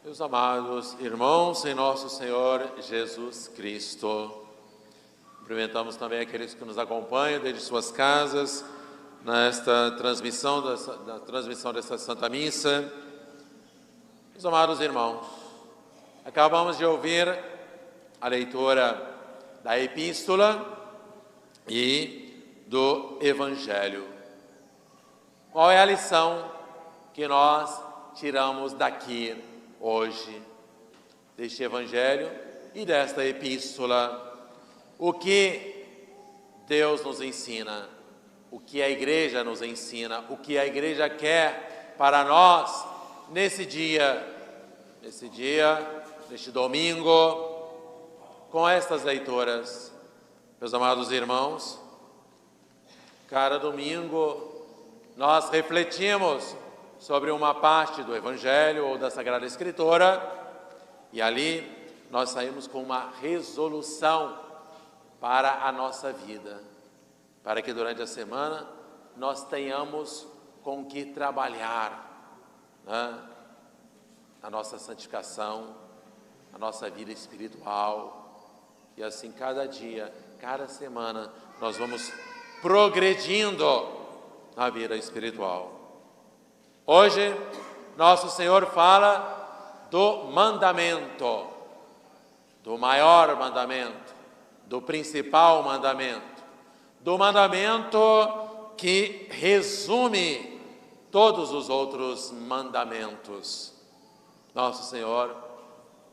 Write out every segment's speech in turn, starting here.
Meus amados irmãos, em nosso Senhor Jesus Cristo, cumprimentamos também aqueles que nos acompanham desde suas casas, nesta transmissão dessa Santa Missa. Meus amados irmãos, acabamos de ouvir a leitura da Epístola e do Evangelho. Qual é a lição que nós tiramos daqui hoje, deste Evangelho e desta Epístola? O que Deus nos ensina, o que a Igreja nos ensina, o que a Igreja quer para nós nesse dia, neste domingo, com estas leituras. Meus amados irmãos, cada domingo nós refletimos sobre uma parte do Evangelho ou da Sagrada Escritura e ali nós saímos com uma resolução para a nossa vida, para que durante a semana nós tenhamos com que trabalhar, né? A nossa santificação, a nossa vida espiritual, e assim cada dia, cada semana nós vamos progredindo na vida espiritual. Hoje, nosso Senhor fala do mandamento, do maior mandamento, do principal mandamento, do mandamento que resume todos os outros mandamentos. Nosso Senhor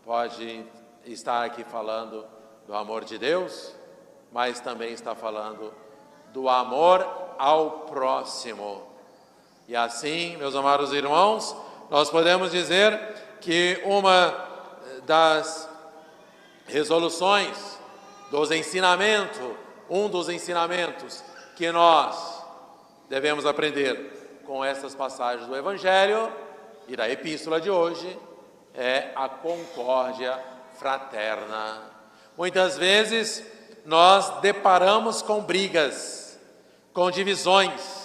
pode estar aqui falando do amor de Deus, mas também está falando do amor ao próximo. E assim, meus amados irmãos, nós podemos dizer que uma das resoluções dos ensinamentos, um dos ensinamentos que nós devemos aprender com essas passagens do Evangelho e da Epístola de hoje é a concórdia fraterna. Muitas vezes nós deparamos com brigas, com divisões,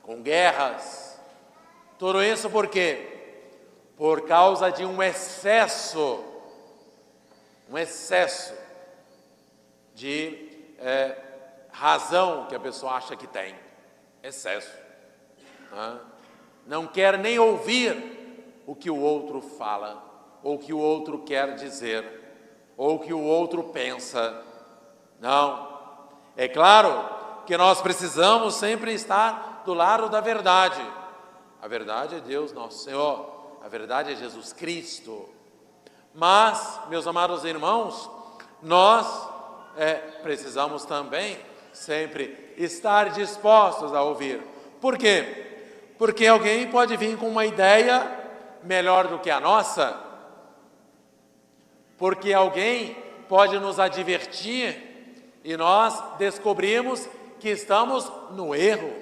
com guerras. Tudo isso por quê? Por causa de um excesso de razão que a pessoa acha que tem. Excesso. Não quer nem ouvir o que o outro fala, ou o que o outro quer dizer, ou o que o outro pensa. Não. É claro que nós precisamos sempre estar do lado da verdade. A verdade é Deus, nosso Senhor. A verdade é Jesus Cristo. Mas, meus amados irmãos, nós precisamos também sempre estar dispostos a ouvir. Por quê? Porque alguém pode vir com uma ideia melhor do que a nossa. Porque alguém pode nos advertir e nós descobrimos que estamos no erro.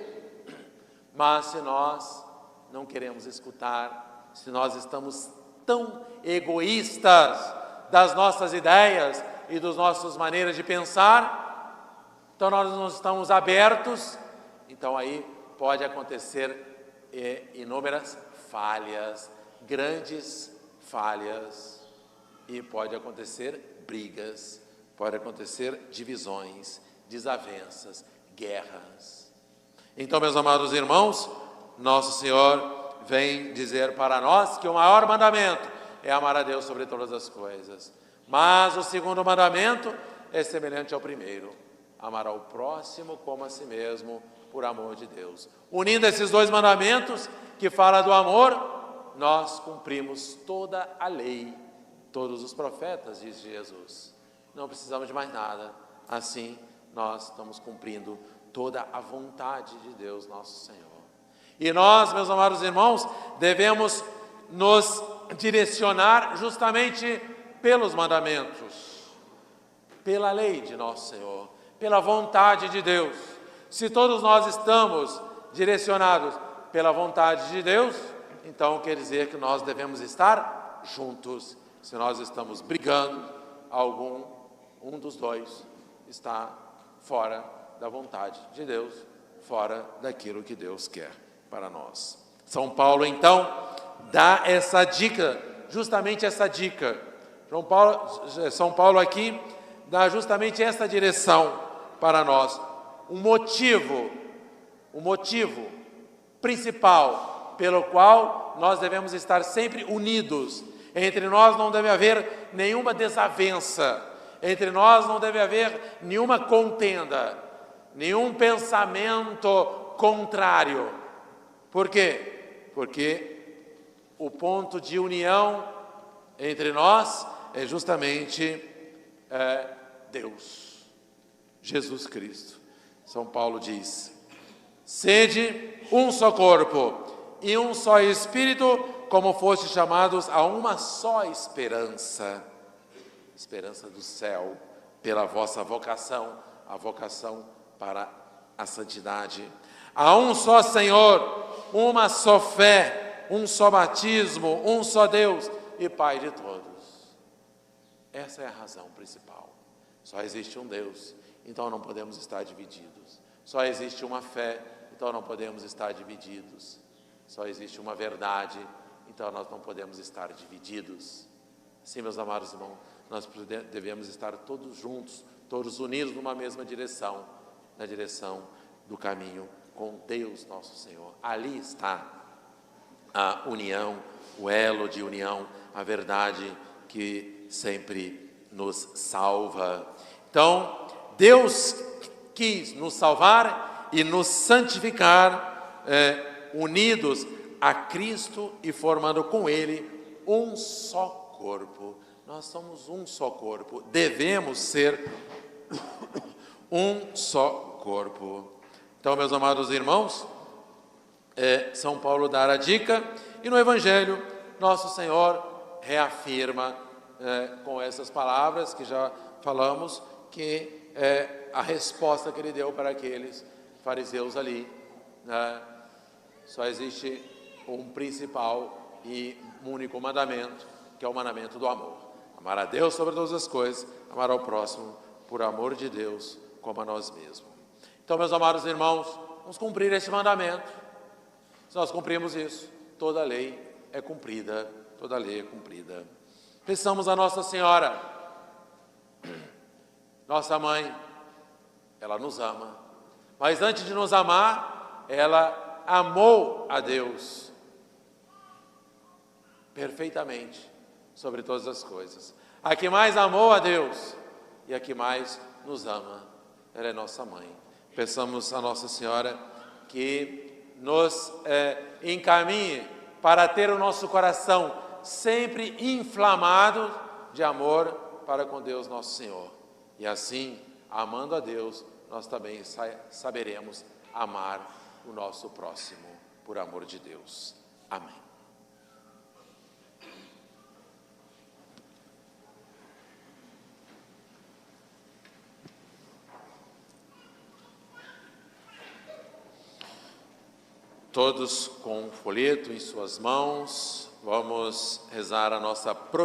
Mas se nós não queremos escutar, se nós estamos tão egoístas das nossas ideias e das nossas maneiras de pensar, então nós não estamos abertos, então aí pode acontecer inúmeras falhas, grandes falhas, e pode acontecer brigas, pode acontecer divisões, desavenças, guerras. Então, meus amados irmãos, nosso Senhor vem dizer para nós que o maior mandamento é amar a Deus sobre todas as coisas. Mas o segundo mandamento é semelhante ao primeiro: amar ao próximo como a si mesmo, por amor de Deus. Unindo esses dois mandamentos, que fala do amor, nós cumprimos toda a lei, todos os profetas, diz Jesus. Não precisamos de mais nada. Assim, nós estamos cumprindo toda a vontade de Deus, nosso Senhor. E nós, meus amados irmãos, devemos nos direcionar justamente pelos mandamentos, pela lei de nosso Senhor, pela vontade de Deus. Se todos nós estamos direcionados pela vontade de Deus, então quer dizer que nós devemos estar juntos. Se nós estamos brigando, um dos dois está fora da vontade de Deus, fora daquilo que Deus quer para nós. São Paulo, então, dá essa dica, justamente essa dica. São Paulo aqui dá justamente essa direção para nós. O motivo principal pelo qual nós devemos estar sempre unidos. Entre nós não deve haver nenhuma desavença, entre nós não deve haver nenhuma contenda, nenhum pensamento contrário. Por quê? Porque o ponto de união entre nós é justamente Deus, Jesus Cristo. São Paulo diz: sede um só corpo e um só espírito, como foste chamados a uma só esperança, esperança do céu, pela vossa vocação, a vocação para a santidade. Há um só Senhor, uma só fé, um só batismo, um só Deus e Pai de todos. Essa é a razão principal. Só existe um Deus, então não podemos estar divididos. Só existe uma fé, então não podemos estar divididos. Só existe uma verdade, então nós não podemos estar divididos. Sim, meus amados irmãos, nós devemos estar todos juntos, todos unidos numa mesma direção, na direção do caminho com Deus nosso Senhor. Ali está a união, o elo de união, a verdade que sempre nos salva. Então, Deus quis nos salvar e nos santificar, unidos a Cristo e formando com Ele um só corpo. Nós somos um só corpo, devemos ser um só corpo. Então, meus amados irmãos, São Paulo dá a dica, e no Evangelho, Nosso Senhor reafirma com essas palavras que já falamos, que é a resposta que Ele deu para aqueles fariseus ali. Só existe um principal e único mandamento, que é o mandamento do amor. Amar a Deus sobre todas as coisas, amar ao próximo por amor de Deus como a nós mesmos. Então, meus amados irmãos, vamos cumprir esse mandamento. Se nós cumprimos isso, toda a lei é cumprida, toda a lei é cumprida. Peçamos a Nossa Senhora, nossa mãe, ela nos ama, mas antes de nos amar, ela amou a Deus perfeitamente, sobre todas as coisas. A que mais amou a Deus e a que mais nos ama, ela é nossa mãe. Peçamos a Nossa Senhora que nos encaminhe para ter o nosso coração sempre inflamado de amor para com Deus nosso Senhor. E assim, amando a Deus, nós também saberemos amar o nosso próximo por amor de Deus. Amém. Todos com um folheto em suas mãos, vamos rezar a nossa profissão.